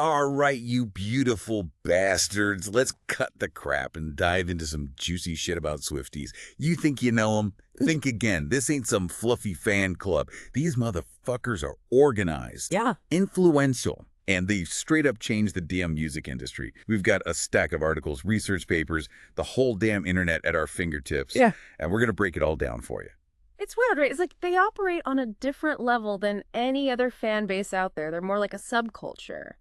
All right, you beautiful bastards. Let's cut the crap and dive into some juicy shit about Swifties. You think you know them? Think again. This ain't some fluffy fan club. These motherfuckers are organized, Yeah. influential, and they've straight up changed the damn music industry. We've got a stack of articles, research papers, the whole damn internet at our fingertips. Yeah. And we're going to break it all down for you. It's weird, right? It's like they operate on a different level than any other fan base out there. They're more like a subculture.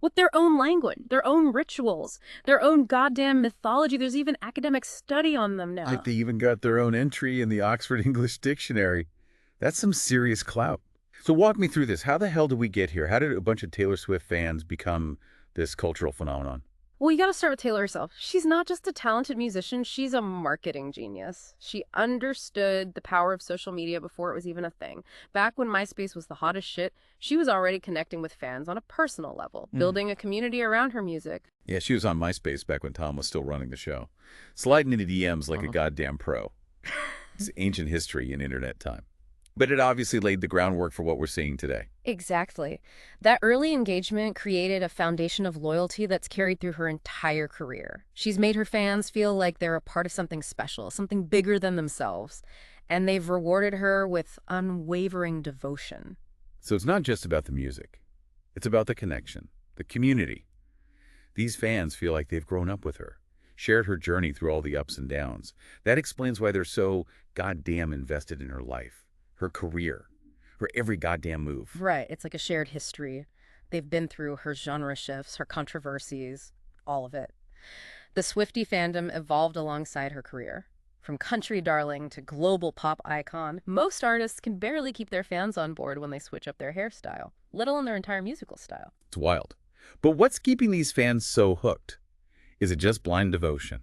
With their own language, their own rituals, their own goddamn mythology. There's even academic study on them now. Like they even got their own entry in the Oxford English Dictionary. That's some serious clout. So walk me through this. How the hell did we get here? How did a bunch of Taylor Swift fans become this cultural phenomenon? Well, you got to start with Taylor herself. She's not just a talented musician, she's a marketing genius. She understood the power of social media before it was even a thing. Back when MySpace was the hottest shit, she was already connecting with fans on a personal level, building a community around her music. Yeah, she was on MySpace back when Tom was still running the show. Sliding into DMs like a goddamn pro. It's ancient history in internet time. But it obviously laid the groundwork for what we're seeing today. Exactly. That early engagement created a foundation of loyalty that's carried through her entire career. She's made her fans feel like they're a part of something special, something bigger than themselves. And they've rewarded her with unwavering devotion. So it's not just about the music. It's about the connection, the community. These fans feel like they've grown up with her, shared her journey through all the ups and downs. That explains why they're so goddamn invested in her life, her career, her every goddamn move. Right. It's like a shared history. They've been through her genre shifts, her controversies, all of it. The Swiftie fandom evolved alongside her career. From country darling to global pop icon, most artists can barely keep their fans on board when they switch up their hairstyle, let alone their entire musical style. It's wild. But what's keeping these fans so hooked? Is it just blind devotion?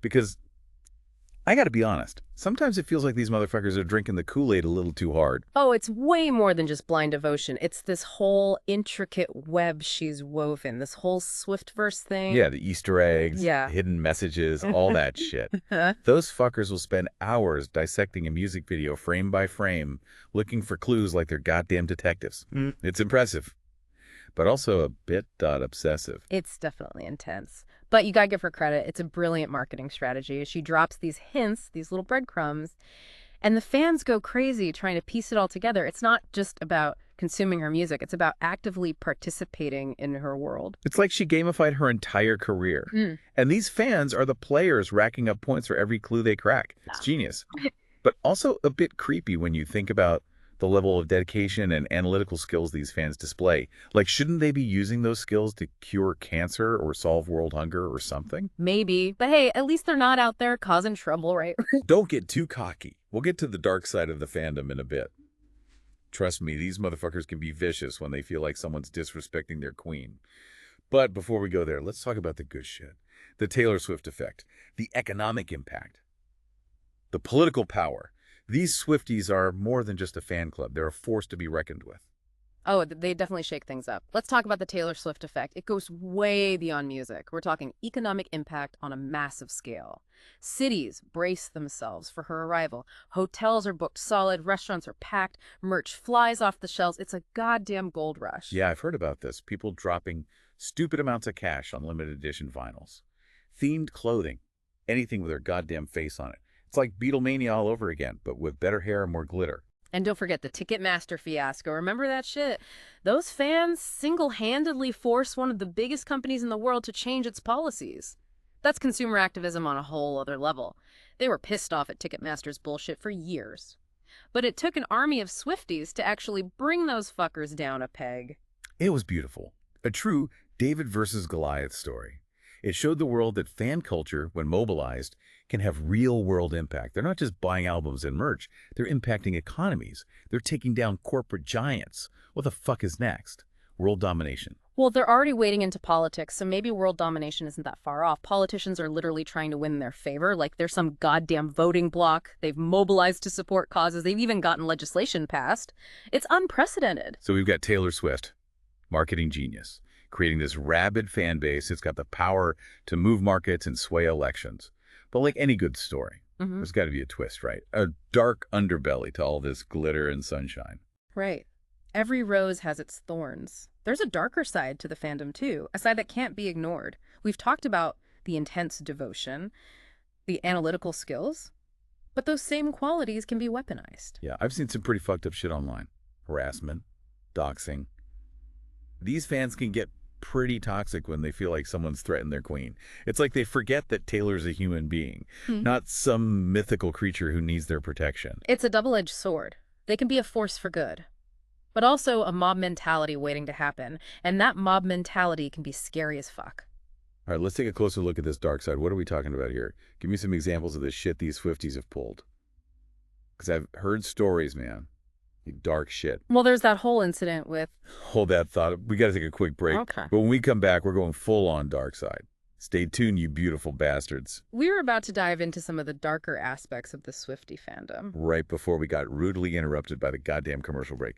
Because I gotta be honest, sometimes it feels like these motherfuckers are drinking the Kool-Aid a little too hard. Oh, it's way more than just blind devotion. It's this whole intricate web she's woven, this whole Swiftverse thing. Yeah, the Easter eggs, Yeah. hidden messages, all that shit. Those fuckers will spend hours dissecting a music video frame by frame, looking for clues like they're goddamn detectives. It's impressive, but also a bit obsessive. It's definitely intense. But you gotta give her credit. It's a brilliant marketing strategy. She drops these hints, these little breadcrumbs, and the fans go crazy trying to piece it all together. It's not just about consuming her music. It's about actively participating in her world. It's like she gamified her entire career. And these fans are the players racking up points for every clue they crack. It's genius. But also a bit creepy when you think about the level of dedication and analytical skills these fans display. Like, shouldn't they be using those skills to cure cancer or solve world hunger or something? Maybe. But hey, at least they're not out there causing trouble, right? Don't get too cocky. We'll get to the dark side of the fandom in a bit. Trust me, these motherfuckers can be vicious when they feel like someone's disrespecting their queen. But before we go there, let's talk about the good shit. The Taylor Swift effect, the economic impact, the political power. These Swifties are more than just a fan club. They're a force to be reckoned with. Oh, they definitely shake things up. Let's talk about the Taylor Swift effect. It goes way beyond music. We're talking economic impact on a massive scale. Cities brace themselves for her arrival. Hotels are booked solid. Restaurants are packed. Merch flies off the shelves. It's a goddamn gold rush. Yeah, I've heard about this. People dropping stupid amounts of cash on limited edition vinyls. Themed clothing. Anything with her goddamn face on it. It's like Beatlemania all over again, but with better hair and more glitter. And don't forget the Ticketmaster fiasco. Remember that shit? Those fans single-handedly forced one of the biggest companies in the world to change its policies. That's consumer activism on a whole other level. They were pissed off at Ticketmaster's bullshit for years. But it took an army of Swifties to actually bring those fuckers down a peg. It was beautiful. A true David versus Goliath story. It showed the world that fan culture, when mobilized, can have real-world impact. They're not just buying albums and merch. They're impacting economies. They're taking down corporate giants. What the fuck is next? World domination. Well, they're already wading into politics, so maybe world domination isn't that far off. Politicians are literally trying to win in their favor, like they're some goddamn voting bloc. They've mobilized to support causes. They've even gotten legislation passed. It's unprecedented. So we've got Taylor Swift, marketing genius, creating this rabid fan base. It's got the power to move markets and sway elections. But like any good story, there's got to be a twist, right? A dark underbelly to all this glitter and sunshine. Right. Every rose has its thorns. There's a darker side to the fandom, too, a side that can't be ignored. We've talked about the intense devotion, the analytical skills, but those same qualities can be weaponized. Yeah, I've seen some pretty fucked up shit online. Harassment, doxing. These fans can get pretty toxic when they feel like someone's threatened their queen. It's like they forget that Taylor's a human being, not some mythical creature who needs their protection. It's a double-edged sword. They can be a force for good, but also a mob mentality waiting to happen, and that mob mentality can be scary as fuck. All right, let's take a closer look at this dark side. What are we talking about here? Give me some examples of the shit these Swifties have pulled. Because I've heard stories, man. Dark shit. Well, there's that whole incident with... Hold that thought. We got to take a quick break. Okay. But when we come back, we're going full on dark side. Stay tuned, you beautiful bastards. We were about to dive into some of the darker aspects of the Swiftie fandom. Right before we got rudely interrupted by the goddamn commercial break.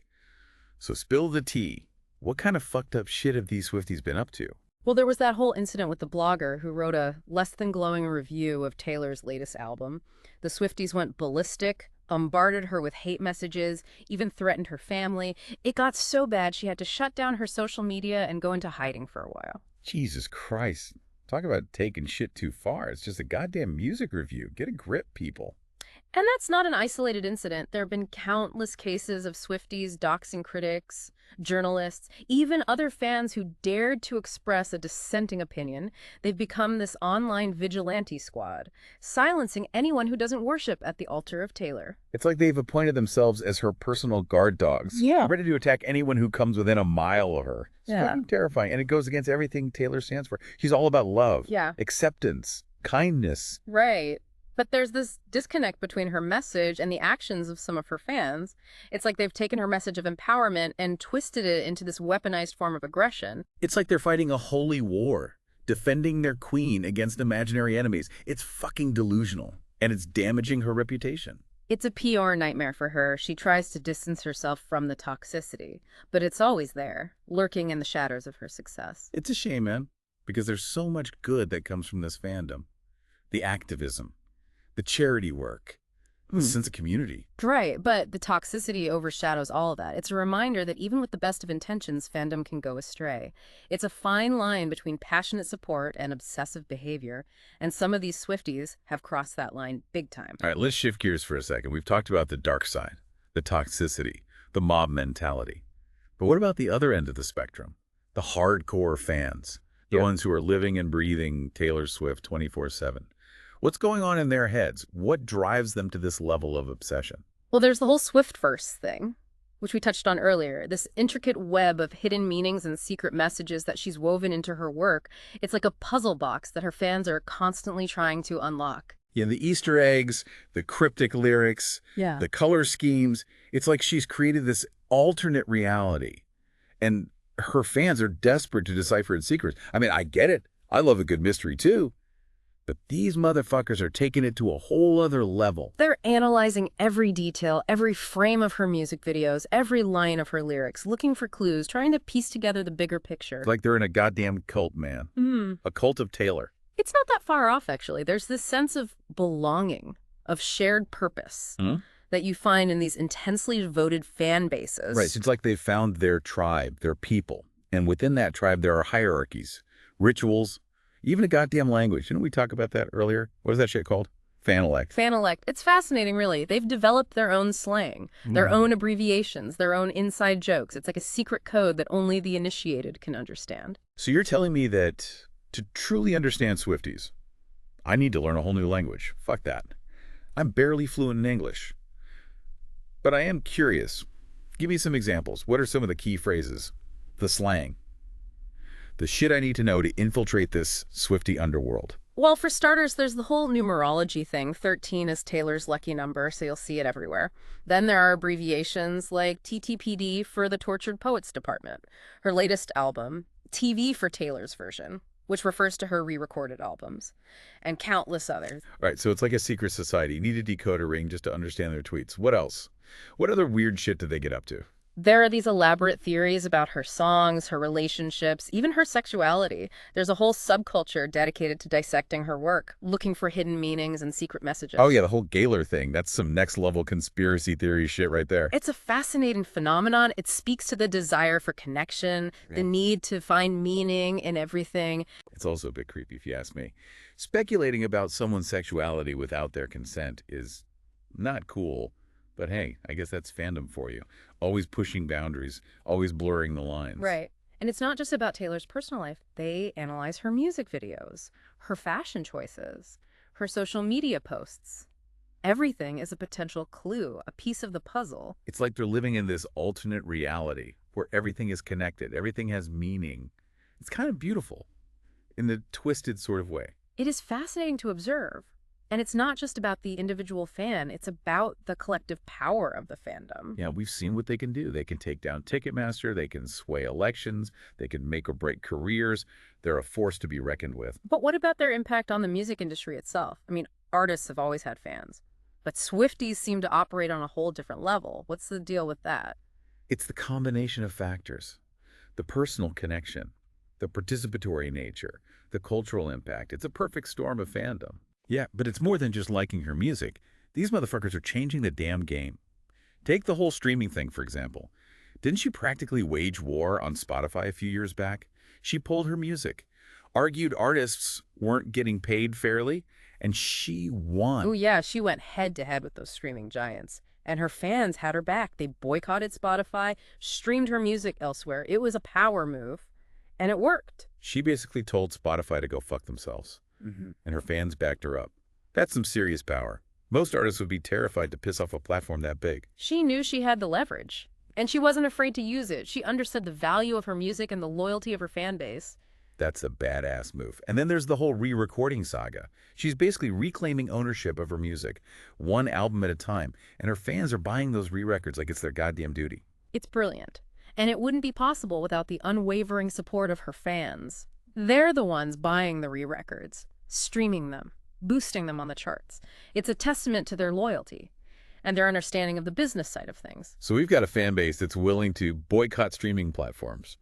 So spill the tea. What kind of fucked up shit have these Swifties been up to? Well, there was that whole incident with the blogger who wrote a less-than-glowing review of Taylor's latest album. The Swifties went ballistic, bombarded her with hate messages, even threatened her family. It got so bad she had to shut down her social media and go into hiding for a while. Jesus Christ. Talk about taking shit too far. It's just a goddamn music review. Get a grip, people. And that's not an isolated incident. There have been countless cases of Swifties doxing critics, journalists, even other fans who dared to express a dissenting opinion. They've become this online vigilante squad, silencing anyone who doesn't worship at the altar of Taylor. It's like they've appointed themselves as her personal guard dogs. Yeah. Ready to attack anyone who comes within a mile of her. It's Yeah. fucking terrifying. And it goes against everything Taylor stands for. She's all about love, Yeah. acceptance, kindness. Right. But there's this disconnect between her message and the actions of some of her fans. It's like they've taken her message of empowerment and twisted it into this weaponized form of aggression. It's like they're fighting a holy war, defending their queen against imaginary enemies. It's fucking delusional, and it's damaging her reputation. It's a PR nightmare for her. She tries to distance herself from the toxicity, but it's always there, lurking in the shadows of her success. It's a shame, man, because there's so much good that comes from this fandom. The activism, the charity work, the sense of community. Right, but the toxicity overshadows all of that. It's a reminder that even with the best of intentions, fandom can go astray. It's a fine line between passionate support and obsessive behavior, and some of these Swifties have crossed that line big time. All right, let's shift gears for a second. We've talked about the dark side, the toxicity, the mob mentality. But what about the other end of the spectrum? The hardcore fans, the ones who are living and breathing Taylor Swift 24/7. What's going on in their heads? What drives them to this level of obsession? Well, there's the whole Swiftverse thing, which we touched on earlier. This intricate web of hidden meanings and secret messages that she's woven into her work. It's like a puzzle box that her fans are constantly trying to unlock. Yeah, the Easter eggs, the cryptic lyrics, the color schemes. It's like she's created this alternate reality. And her fans are desperate to decipher its secrets. I mean, I get it. I love a good mystery, too. But these motherfuckers are taking it to a whole other level. They're analyzing every detail, every frame of her music videos, every line of her lyrics, looking for clues, trying to piece together the bigger picture. It's like they're in a goddamn cult, man. A cult of Taylor. It's not that far off, actually. There's this sense of belonging, of shared purpose that you find in these intensely devoted fan bases. Right. So it's like they've found their tribe, their people. And within that tribe, there are hierarchies, rituals, even a goddamn language. Didn't we talk about that earlier? What is that shit called? Fanelect. Fanelect. It's fascinating, really. They've developed their own slang, their own abbreviations, their own inside jokes. It's like a secret code that only the initiated can understand. So you're telling me that to truly understand Swifties, I need to learn a whole new language. Fuck that. I'm barely fluent in English. But I am curious. Give me some examples. What are some of the key phrases? The slang. The shit I need to know to infiltrate this Swiftie underworld. Well, for starters, there's the whole numerology thing. 13 is Taylor's lucky number, so you'll see it everywhere. Then there are abbreviations like TTPD for the Tortured Poets Department, her latest album, TV for Taylor's version, which refers to her re-recorded albums, and countless others. Right, so it's like a secret society. You need a decoder ring just to understand their tweets. What else? What other weird shit do they get up to? There are these elaborate theories about her songs, her relationships, even her sexuality. There's a whole subculture dedicated to dissecting her work, looking for hidden meanings and secret Oh messages. yeah, the whole Gaylor thing. That's some next level conspiracy theory shit right there. It's a fascinating phenomenon. It speaks to the desire for connection, the need to find meaning in everything. It's also a bit creepy if you ask me. Speculating about someone's sexuality without their consent is not cool. But hey, I guess that's fandom for you. Always pushing boundaries, always blurring the lines. Right. And it's not just about Taylor's personal life. They analyze her music videos, her fashion choices, her social media posts. Everything is a potential clue, a piece of the puzzle. It's like they're living in this alternate reality where everything is connected, everything has meaning. It's kind of beautiful in the twisted sort of way. It is fascinating to observe. And it's not just about the individual fan, it's about the collective power of the fandom. Yeah, we've seen what they can do. They can take down Ticketmaster, they can sway elections, they can make or break careers. They're a force to be reckoned with. But what about their impact on the music industry itself? I mean, artists have always had fans. But Swifties seem to operate on a whole different level. What's the deal with that? It's the combination of factors. The personal connection, the participatory nature, the cultural impact. It's a perfect storm of fandom. Yeah, but it's more than just liking her music. These motherfuckers are changing the damn game. Take the whole streaming thing, for example. Didn't she practically wage war on Spotify a few years back? She pulled her music, argued artists weren't getting paid fairly, and she won. Oh yeah, she went head to head with those streaming giants. And her fans had her back. They boycotted Spotify, streamed her music elsewhere. It was a power move, and it worked. She basically told Spotify to go fuck themselves. And her fans backed her up. That's some serious power. Most artists would be terrified to piss off a platform that big. She knew she had the leverage, and she wasn't afraid to use it. She understood the value of her music and the loyalty of her fan base. That's a badass move. And then there's the whole re-recording saga. She's basically reclaiming ownership of her music, one album at a time, and her fans are buying those re-records like it's their goddamn duty. It's brilliant, and it wouldn't be possible without the unwavering support of her fans. They're the ones buying the re-records, streaming them, boosting them on the charts. It's a testament to their loyalty and their understanding of the business side of things. So we've got a fan base that's willing to boycott streaming platforms,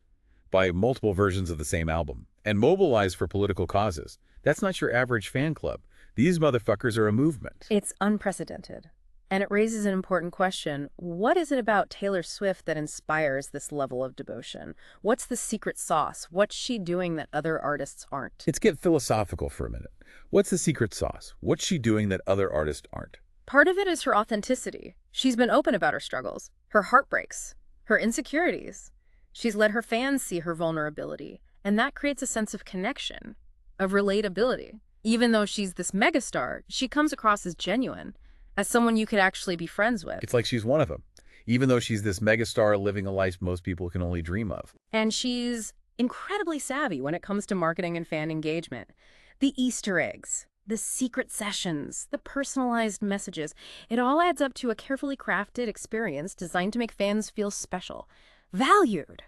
buy multiple versions of the same album, and mobilize for political causes. That's not your average fan club. These motherfuckers are a movement. It's unprecedented. And it raises an important question. What is it about Taylor Swift that inspires this level of devotion? What's the secret sauce? What's she doing that other artists aren't? Let's get philosophical for a minute. What's the secret sauce? What's she doing that other artists aren't? Part of it is her authenticity. She's been open about her struggles, her heartbreaks, her insecurities. She's let her fans see her vulnerability, and that creates a sense of connection, of relatability. Even though she's this megastar, she comes across as genuine, as someone you could actually be friends with. It's like she's one of them, even though she's this megastar living a life most people can only dream of. And she's incredibly savvy when it comes to marketing and fan engagement. The Easter eggs, the secret sessions, the personalized messages, it all adds up to a carefully crafted experience designed to make fans feel special, valued,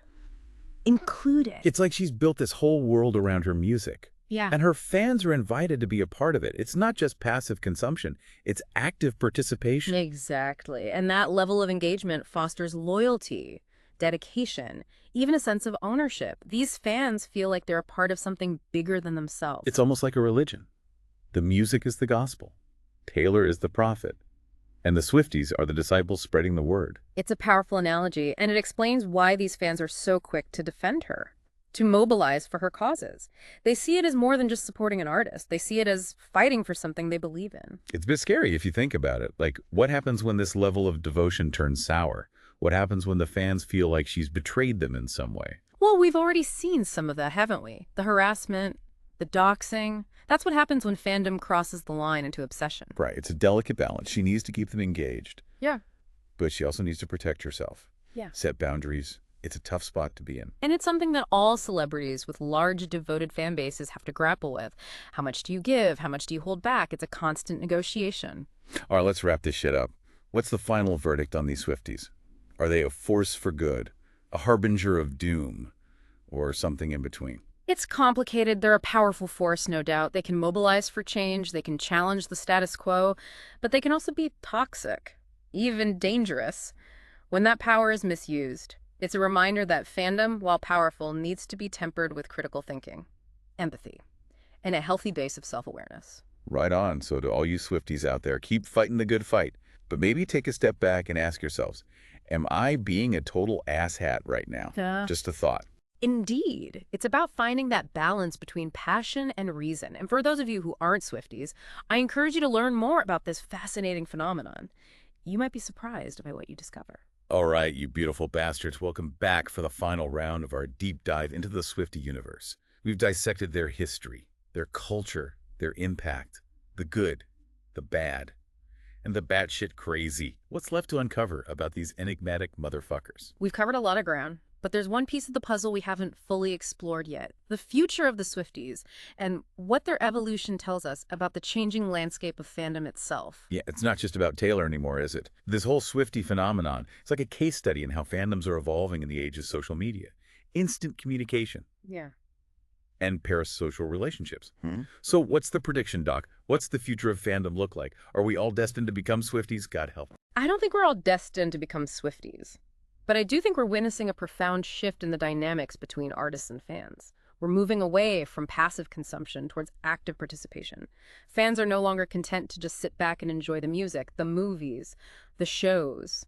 included. It's like she's built this whole world around her music. Yeah. And her fans are invited to be a part of it. It's not just passive consumption. It's active participation. Exactly. And that level of engagement fosters loyalty, dedication, even a sense of ownership. These fans feel like they're a part of something bigger than themselves. It's almost like a religion. The music is the gospel. Taylor is the prophet. And the Swifties are the disciples spreading the word. It's a powerful analogy, and it explains why these fans are so quick to defend her, to mobilize for her causes. They see it as more than just supporting an artist. They see it as fighting for something they believe in. It's a bit scary if you think about it. Like, what happens when this level of devotion turns sour? What happens when the fans feel like she's betrayed them in some way? Well, we've already seen some of that, haven't we? The harassment, the doxing. That's what happens when fandom crosses the line into obsession. Right. It's a delicate balance. She needs to keep them engaged. Yeah. But she also needs to protect herself. Yeah. Set boundaries. It's a tough spot to be in. And it's something that all celebrities with large, devoted fan bases have to grapple with. How much do you give? How much do you hold back? It's a constant negotiation. All right, let's wrap this shit up. What's the final verdict on these Swifties? Are they a force for good, a harbinger of doom, or something in between? It's complicated. They're a powerful force, no doubt. They can mobilize for change. They can challenge the status quo. But they can also be toxic, even dangerous. When that power is misused, it's a reminder that fandom, while powerful, needs to be tempered with critical thinking, empathy, and a healthy base of self-awareness. Right on. So to all you Swifties out there, keep fighting the good fight. But maybe take a step back and ask yourselves, am I being a total asshat right now? Just a thought. Indeed. It's about finding that balance between passion and reason. And for those of you who aren't Swifties, I encourage you to learn more about this fascinating phenomenon. You might be surprised by what you discover. All right, you beautiful bastards, welcome back for the final round of our deep dive into the Swiftie universe. We've dissected their history, their culture, their impact, the good, the bad, and the batshit crazy. What's left to uncover about these enigmatic motherfuckers? We've covered a lot of ground, but there's one piece of the puzzle we haven't fully explored yet. The future of the Swifties and what their evolution tells us about the changing landscape of fandom itself. Yeah, it's not just about Taylor anymore, is it? This whole Swiftie phenomenon, it's like a case study in how fandoms are evolving in the age of social media. Instant communication. Yeah. And parasocial relationships. So what's the prediction, Doc? What's the future of fandom look like? Are we all destined to become Swifties? God help. I don't think we're all destined to become Swifties. But I do think we're witnessing a profound shift in the dynamics between artists and fans. We're moving away from passive consumption towards active participation. Fans are no longer content to just sit back and enjoy the music, the movies, the shows.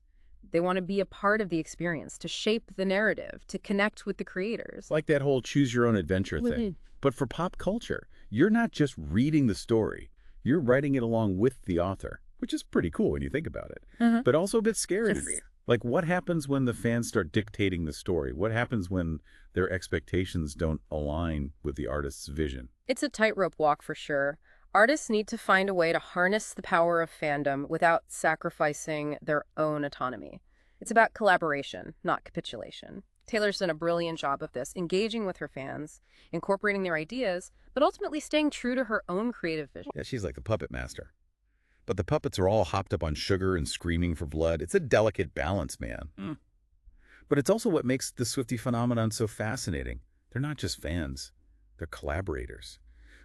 They want to be a part of the experience, to shape the narrative, to connect with the creators. Like that whole choose-your-own-adventure thing. But for pop culture, you're not just reading the story. You're writing it along with the author, which is pretty cool when you think about it, but also a bit scary to me. Like, what happens when the fans start dictating the story? What happens when their expectations don't align with the artist's vision? It's a tightrope walk for sure. Artists need to find a way to harness the power of fandom without sacrificing their own autonomy. It's about collaboration, not capitulation. Taylor's done a brilliant job of this, engaging with her fans, incorporating their ideas, but ultimately staying true to her own creative vision. Yeah, she's like the puppet master. But the puppets are all hopped up on sugar and screaming for blood. It's a delicate balance, man. But it's also what makes the Swiftie phenomenon so fascinating. They're not just fans. They're collaborators,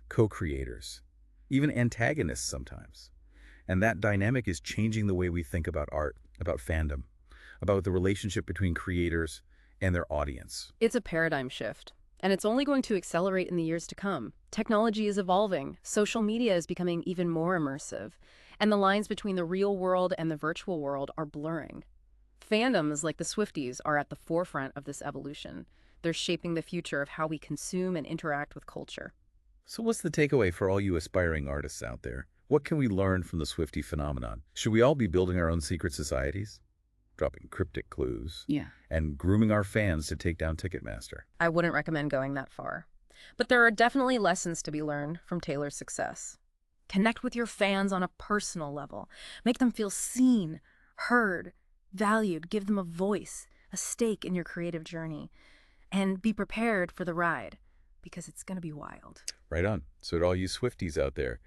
co-creators, even antagonists sometimes. And that dynamic is changing the way we think about art, about fandom, about the relationship between creators and their audience. It's a paradigm shift, and it's only going to accelerate in the years to come. Technology is evolving, social media is becoming even more immersive, and the lines between the real world and the virtual world are blurring. Fandoms like the Swifties are at the forefront of this evolution. They're shaping the future of how we consume and interact with culture. So what's the takeaway for all you aspiring artists out there? What can we learn from the Swiftie phenomenon? Should we all be building our own secret societies? Dropping cryptic clues? And grooming our fans to take down Ticketmaster? I wouldn't recommend going that far. But there are definitely lessons to be learned from Taylor's success. Connect with your fans on a personal level. Make them feel seen, heard, valued. Give them a voice, a stake in your creative journey. And be prepared for the ride, because it's going to be wild. Right on. So to all you Swifties out there,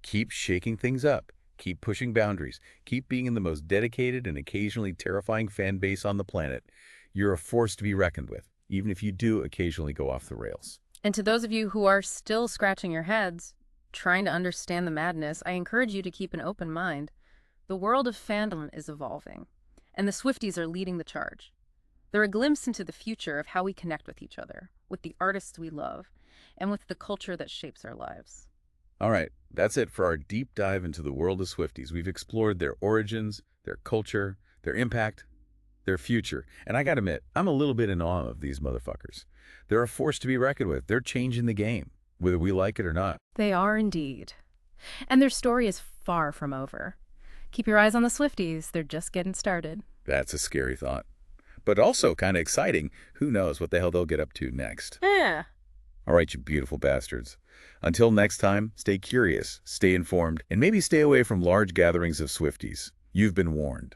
keep shaking things up. Keep pushing boundaries. Keep being in the most dedicated and occasionally terrifying fan base on the planet. You're a force to be reckoned with, even if you do occasionally go off the rails. And to those of you who are still scratching your heads, trying to understand the madness, I encourage you to keep an open mind. The world of fandom is evolving, and the Swifties are leading the charge. They're a glimpse into the future of how we connect with each other, with the artists we love, and with the culture that shapes our lives. All right, that's it for our deep dive into the world of Swifties. We've explored their origins, their culture, their impact, their future. And I gotta admit, I'm a little bit in awe of these motherfuckers. They're a force to be reckoned with. They're changing the game, whether we like it or not. They are indeed. And their story is far from over. Keep your eyes on the Swifties. They're just getting started. That's a scary thought. But also kind of exciting. Who knows what the hell they'll get up to next. Yeah. All right, you beautiful bastards. Until next time, stay curious, stay informed, and maybe stay away from large gatherings of Swifties. You've been warned.